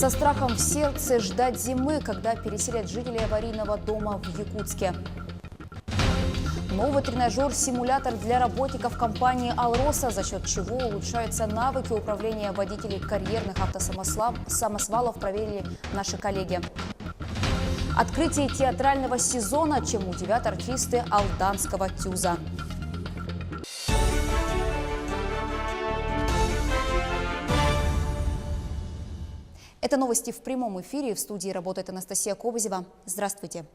Со страхом в сердце ждать зимы, когда переселят жителей аварийного дома в Якутске. Новый тренажер-симулятор для работников компании «Алроса», за счет чего улучшаются навыки управления водителей карьерных автосамосвалов, проверили наши коллеги. Открытие театрального сезона, чем удивят артисты Алданского ТЮЗа. Это новости в прямом эфире. В студии работает Анастасия Кобызева. Здравствуйте.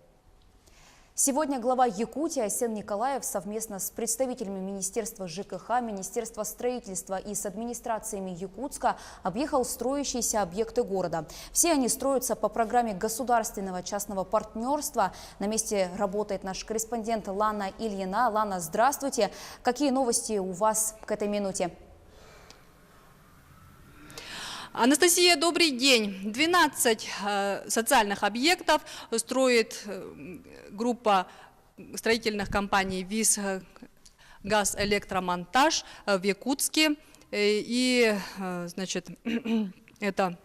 Сегодня глава Якутии Айсен Николаев совместно с представителями Министерства ЖКХ, Министерства строительства и с администрациями Якутска объехал строящиеся объекты города. Все они строятся по программе государственного частного партнерства. На месте работает наш корреспондент Лана Ильина. Лана, здравствуйте. Какие новости у вас к этой минуте? Анастасия, добрый день. 12 социальных объектов строит группа строительных компаний ВИС «Газэлектромонтаж» в Якутске. И, значит, это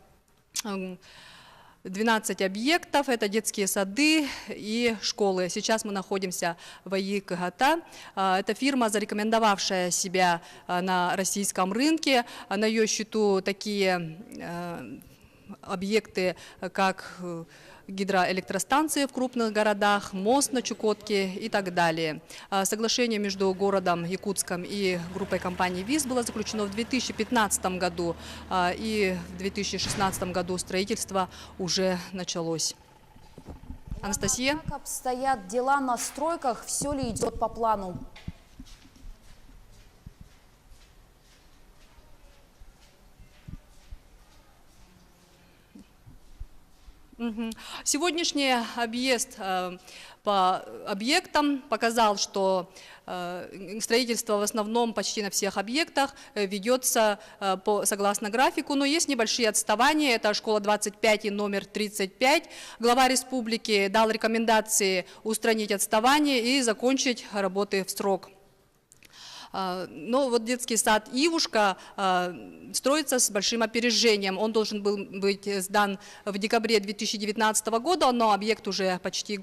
12 объектов, это детские сады и школы. Сейчас мы находимся в АИ КГТ. Это фирма, зарекомендовавшая себя на российском рынке. На ее счету такие объекты, как гидроэлектростанции в крупных городах, мост на Чукотке и так далее. Соглашение между городом Якутском и группой компаний ВИС было заключено в 2015 году, и в 2016 году строительство уже началось. Анастасия? Как обстоят дела на стройках? Все ли идет по плану? Сегодняшний объезд по объектам показал, что строительство в основном почти на всех объектах ведется согласно графику, но есть небольшие отставания. Это школа 25 и номер 35. Глава республики дал рекомендации устранить отставание и закончить работы в срок. Но вот детский сад «Ивушка» строится с большим опережением. Он должен был быть сдан в декабре 2019 года, но объект уже почти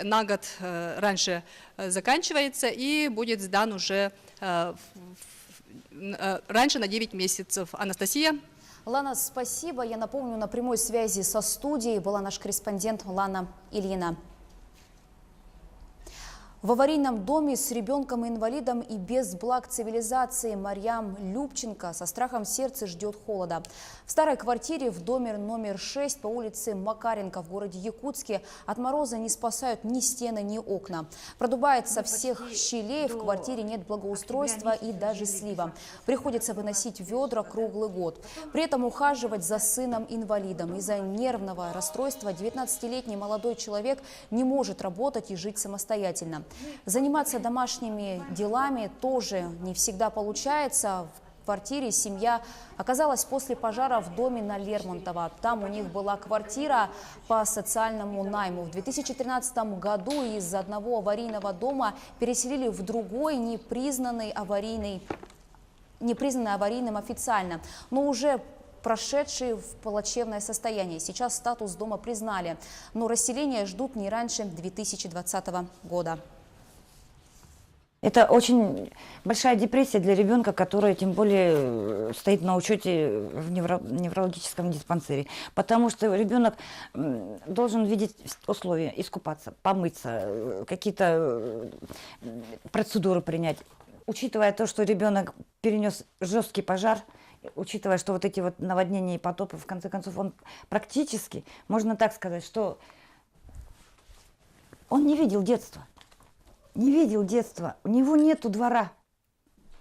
на год раньше заканчивается и будет сдан уже раньше на 9 месяцев. Анастасия? Лана, спасибо. Я напомню, на прямой связи со студией была наш корреспондент Лана Ильина. В аварийном доме с ребенком-инвалидом и без благ цивилизации Марьям Любченко со страхом в сердце ждет холода. В старой квартире в доме номер 6 по улице Макаренко в городе Якутске от мороза не спасают ни стены, ни окна. Продувает со всех щелей, в квартире нет благоустройства и даже слива. Приходится выносить ведра круглый год. При этом ухаживать за сыном-инвалидом. Из-за нервного расстройства 19-летний молодой человек не может работать и жить самостоятельно. Заниматься домашними делами тоже не всегда получается. В квартире семья оказалась после пожара в доме на Лермонтова. Там у них была квартира по социальному найму. В 2013 году из одного аварийного дома переселили в другой, не признанный аварийным официально, но уже прошедший в плачевное состояние. Сейчас статус дома признали, но расселение ждут не раньше 2020 года. Это очень большая депрессия для ребенка, который тем более стоит на учете в неврологическом диспансере. Потому что ребенок должен видеть условия, искупаться, помыться, какие-то процедуры принять. Учитывая то, что ребенок перенес жесткий пожар, учитывая, что вот эти вот наводнения и потопы, в конце концов, он практически, можно так сказать, что он не видел детства. Не видел детства, у него нету двора.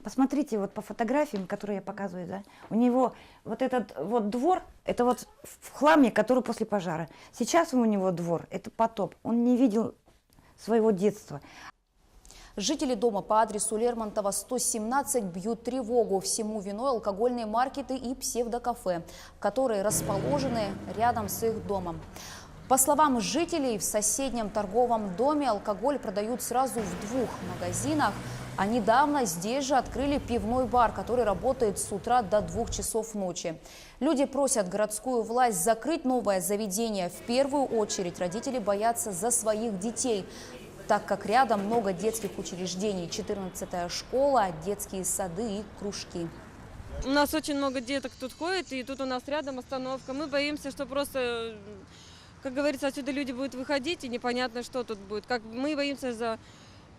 Посмотрите вот по фотографиям, которые я показываю, да? У него вот этот вот двор, это вот в хламе, который после пожара. Сейчас у него двор, это потоп. Он не видел своего детства. Жители дома по адресу Лермонтова 117 бьют тревогу. Всему виной алкогольные маркеты и псевдокафе, которые расположены рядом с их домом. По словам жителей, в соседнем торговом доме алкоголь продают сразу в 2 магазинах. А недавно здесь же открыли пивной бар, который работает с утра до 2 часов ночи. Люди просят городскую власть закрыть новое заведение. В первую очередь родители боятся за своих детей, так как рядом много детских учреждений, 14-я школа, детские сады и кружки. У нас очень много деток тут ходит, и тут у нас рядом остановка. Мы боимся, что просто, как говорится, отсюда люди будут выходить, и непонятно, что тут будет. Мы боимся за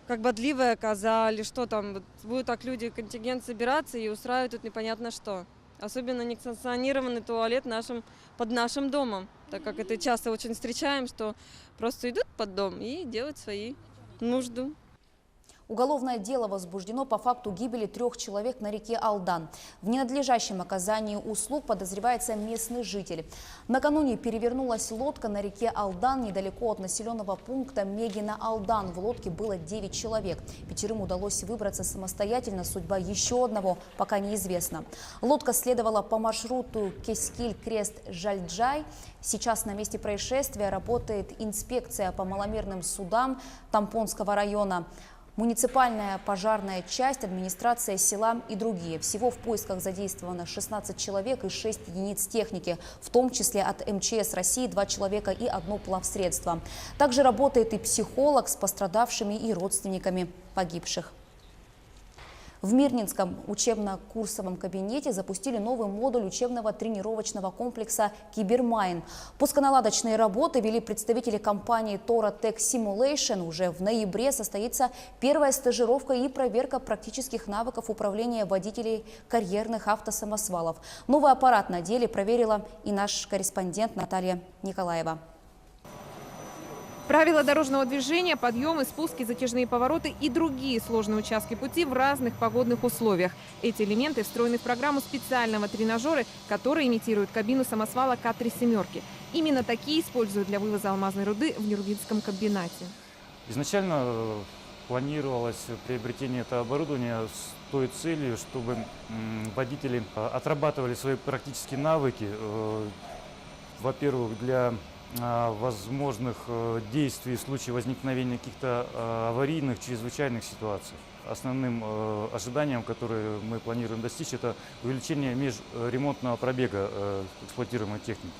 как бодливая коза или что там. Вот будут так люди, контингент собираться и устраивать тут непонятно что. Особенно несанкционированный туалет под нашим домом, так как это часто очень встречаем, что просто идут под дом и делают свои нужды. Уголовное дело возбуждено по факту гибели 3 человек на реке Алдан. В ненадлежащем оказании услуг подозревается местный житель. Накануне перевернулась лодка на реке Алдан недалеко от населенного пункта Мегина-Алдан. В лодке было 9 человек. 5 удалось выбраться самостоятельно. Судьба еще одного пока неизвестна. Лодка следовала по маршруту Кескиль-Крест-Жальджай. Сейчас на месте происшествия работает инспекция по маломерным судам Тампонского района, муниципальная пожарная часть, администрация села и другие. Всего в поисках задействовано 16 человек и 6 единиц техники, в том числе от МЧС России 2 человека и 1 плавсредство. Также работает и психолог с пострадавшими и родственниками погибших. В Мирнинском учебно-курсовом кабинете запустили новый модуль учебного тренировочного комплекса «Кибермайн». Пусконаладочные работы вели представители компании Torotech Simulation. Уже в ноябре состоится первая стажировка и проверка практических навыков управления водителей карьерных автосамосвалов. Новый аппарат на деле проверила и наш корреспондент Наталья Николаева. Правила дорожного движения, подъемы, спуски, затяжные повороты и другие сложные участки пути в разных погодных условиях. Эти элементы встроены в программу специального тренажера, который имитирует кабину самосвала К-3 «семерки». Именно такие используют для вывоза алмазной руды в Нюрнбергском комбинате. Изначально планировалось приобретение этого оборудования с той целью, чтобы водители отрабатывали свои практические навыки, во-первых, для возможных действий в случае возникновения каких-то аварийных, чрезвычайных ситуаций. Основным ожиданием, которое мы планируем достичь, это увеличение межремонтного пробега эксплуатируемой техники.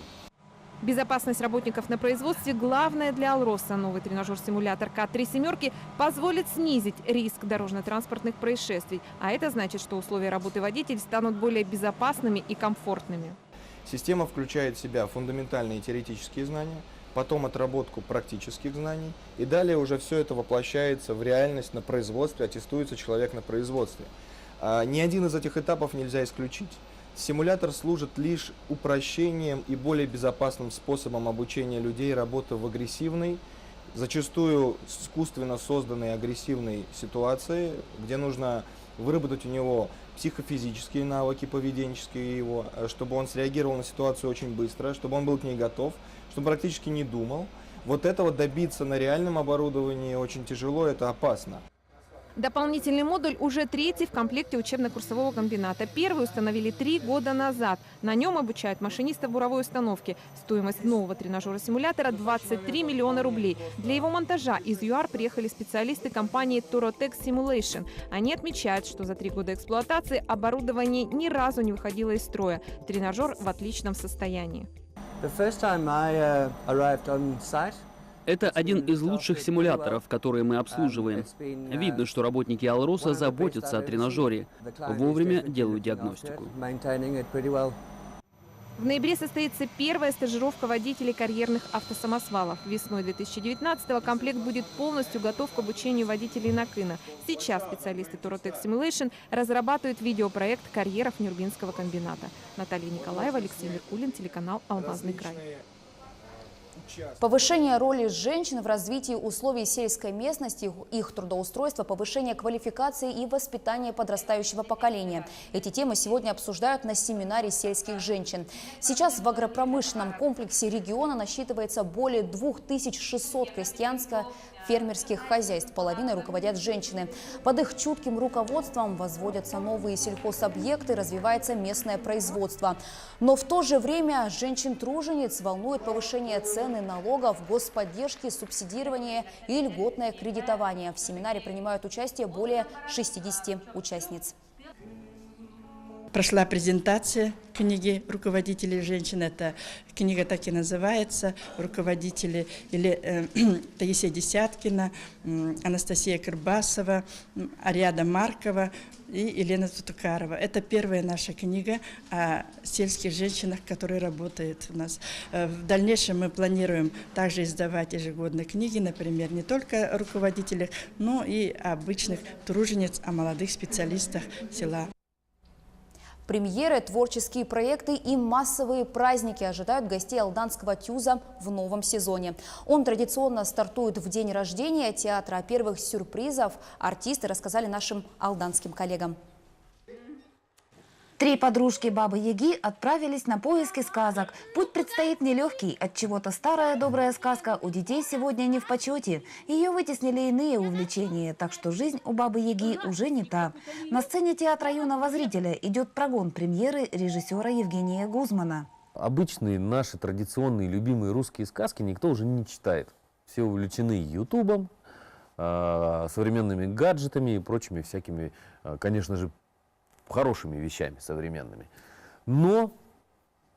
Безопасность работников на производстве главное для «Алроса». Новый тренажер-симулятор К-3 «семерки» позволит снизить риск дорожно-транспортных происшествий. А это значит, что условия работы водителей станут более безопасными и комфортными. Система включает в себя фундаментальные теоретические знания, потом отработку практических знаний, и далее уже все это воплощается в реальность на производстве, аттестуется человек на производстве. Ни один из этих этапов нельзя исключить. Симулятор служит лишь упрощением и более безопасным способом обучения людей работы в агрессивной, зачастую искусственно созданной агрессивной ситуации, где нужно выработать у него психофизические навыки, поведенческие его, чтобы он среагировал на ситуацию очень быстро, чтобы он был к ней готов, чтобы практически не думал. Вот этого добиться на реальном оборудовании очень тяжело, это опасно. Дополнительный модуль уже 3-й в комплекте учебно-курсового комбината. Первый установили 3 года назад. На нем обучают машинистов буровой установки. Стоимость нового тренажера-симулятора – 23 миллиона рублей. Для его монтажа из ЮАР приехали специалисты компании Torotech Simulation. Они отмечают, что за 3 года эксплуатации оборудование ни разу не выходило из строя. Тренажер в отличном состоянии. Это один из лучших симуляторов, которые мы обслуживаем. Видно, что работники «Алроса» заботятся о тренажере, вовремя делают диагностику. В ноябре состоится первая стажировка водителей карьерных автосамосвалов. Весной 2019-го комплект будет полностью готов к обучению водителей Накына. Сейчас специалисты Torotech Simulation разрабатывают видеопроект карьеров Нюрнбергского комбината. Наталья Николаева, Алексей Меркулин, телеканал «Алмазный край». Повышение роли женщин в развитии условий сельской местности, их трудоустройство, повышение квалификации и воспитание подрастающего поколения. Эти темы сегодня обсуждают на семинаре сельских женщин. Сейчас в агропромышленном комплексе региона насчитывается более 2600 крестьянско-фермерских хозяйств. Половиной руководят женщины. Под их чутким руководством возводятся новые сельхозобъекты, развивается местное производство. Но в то же время женщин-тружениц волнует повышение цен цены налогов, господдержки, субсидирование и льготное кредитование. В семинаре принимают участие более 60 участниц. Прошла презентация книги «Руководители женщин». Эта книга так и называется «Руководители». Таисия Десяткина, Анастасия Кырбасова, Ариада Маркова и Елена Тутукарова. Это первая наша книга о сельских женщинах, которые работают у нас. В дальнейшем мы планируем также издавать ежегодно книги, например, не только о руководителях, но и о обычных тружениц, о молодых специалистах села. Премьеры, творческие проекты и массовые праздники ожидают гостей Алданского ТЮЗа в новом сезоне. Он традиционно стартует в день рождения театра. О первых сюрпризов артисты рассказали нашим алданским коллегам. 3 подружки Бабы-Яги отправились на поиски сказок. Путь предстоит нелегкий. Отчего-то старая добрая сказка у детей сегодня не в почете. Ее вытеснили иные увлечения, так что жизнь у Бабы-Яги уже не та. На сцене театра юного зрителя идет прогон премьеры режиссера Евгения Гузмана. Обычные наши традиционные любимые русские сказки никто уже не читает. Все увлечены ютубом, современными гаджетами и прочими всякими, конечно же, хорошими вещами современными. Но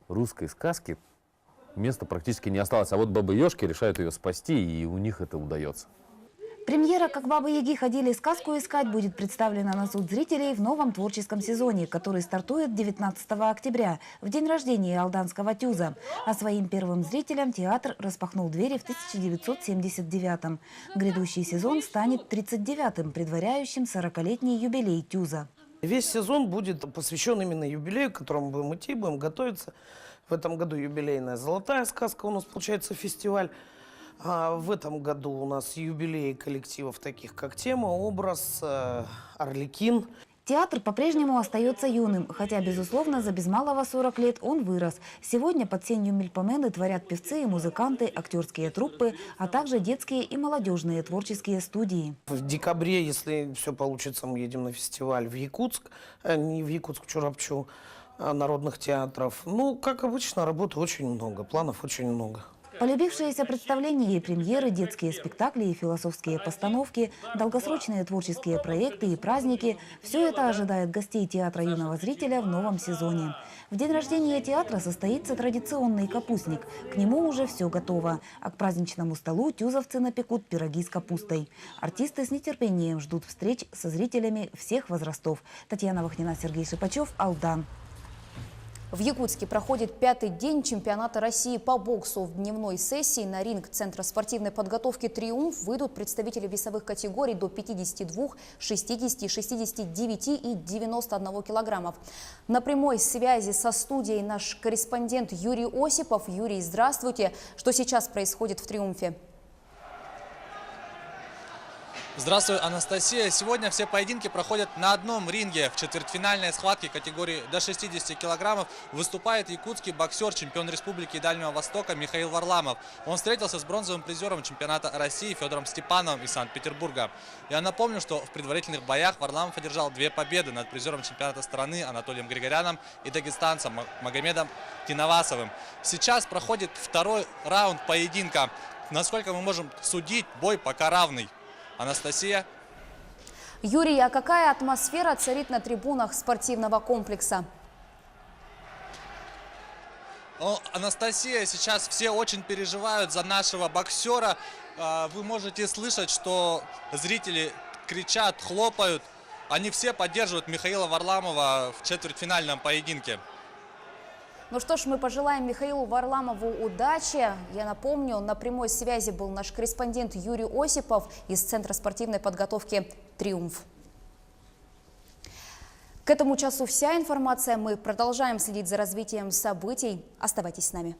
русской сказки места практически не осталось. А вот бабы-ёжки решают ее спасти, и у них это удается. Премьера «Как Бабы-Яги ходили сказку искать» будет представлена на суд зрителей в новом творческом сезоне, который стартует 19 октября, в день рождения Алданского ТЮЗа. А своим первым зрителям театр распахнул двери в 1979-м. Грядущий сезон станет 39-м, предваряющим 40-летний юбилей ТЮЗа. Весь сезон будет посвящен именно юбилею, к которому будем идти, будем готовиться. В этом году юбилейная «Золотая сказка» у нас получается фестиваль. А в этом году у нас юбилеи коллективов, таких как «Тема», «Образ», «Арлекин». Театр по-прежнему остается юным, хотя, безусловно, за без малого 40 лет он вырос. Сегодня под сенью Мельпомены творят певцы и музыканты, актерские труппы, а также детские и молодежные творческие студии. В декабре, если все получится, мы едем на фестиваль в Якутск, не в Якутск, в Чурапчу, народных театров. Ну, как обычно, работы очень много, планов очень много. Полюбившиеся представления и премьеры, детские спектакли и философские постановки, долгосрочные творческие проекты и праздники – все это ожидает гостей театра юного зрителя в новом сезоне. В день рождения театра состоится традиционный капустник. К нему уже все готово. А к праздничному столу тюзовцы напекут пироги с капустой. Артисты с нетерпением ждут встреч со зрителями всех возрастов. Татьяна Вахнина, Сергей Шипачев, Алдан. В Якутске проходит 5-й день чемпионата России по боксу. В дневной сессии на ринг Центра спортивной подготовки «Триумф» выйдут представители весовых категорий до 52, 60, 69 и 91 килограммов. На прямой связи со студией наш корреспондент Юрий Осипов. Юрий, здравствуйте. Что сейчас происходит в «Триумфе»? Здравствуй, Анастасия. Сегодня все поединки проходят на одном ринге. В четвертьфинальной схватке категории до 60 килограммов выступает якутский боксер, чемпион Республики Дальнего Востока Михаил Варламов. Он встретился с бронзовым призером чемпионата России Федором Степановым из Санкт-Петербурга. Я напомню, что в предварительных боях Варламов одержал 2 победы над призером чемпионата страны Анатолием Григоряном и дагестанцем Магомедом Киновасовым. Сейчас проходит 2-й раунд поединка. Насколько мы можем судить, бой пока равный. Анастасия. Юрий, а какая атмосфера царит на трибунах спортивного комплекса? Анастасия, сейчас все очень переживают за нашего боксера. Вы можете слышать, что зрители кричат, хлопают. Они все поддерживают Михаила Варламова в четвертьфинальном поединке. Ну что ж, мы пожелаем Михаилу Варламову удачи. Я напомню, на прямой связи был наш корреспондент Юрий Осипов из Центра спортивной подготовки «Триумф». К этому часу вся информация. Мы продолжаем следить за развитием событий. Оставайтесь с нами.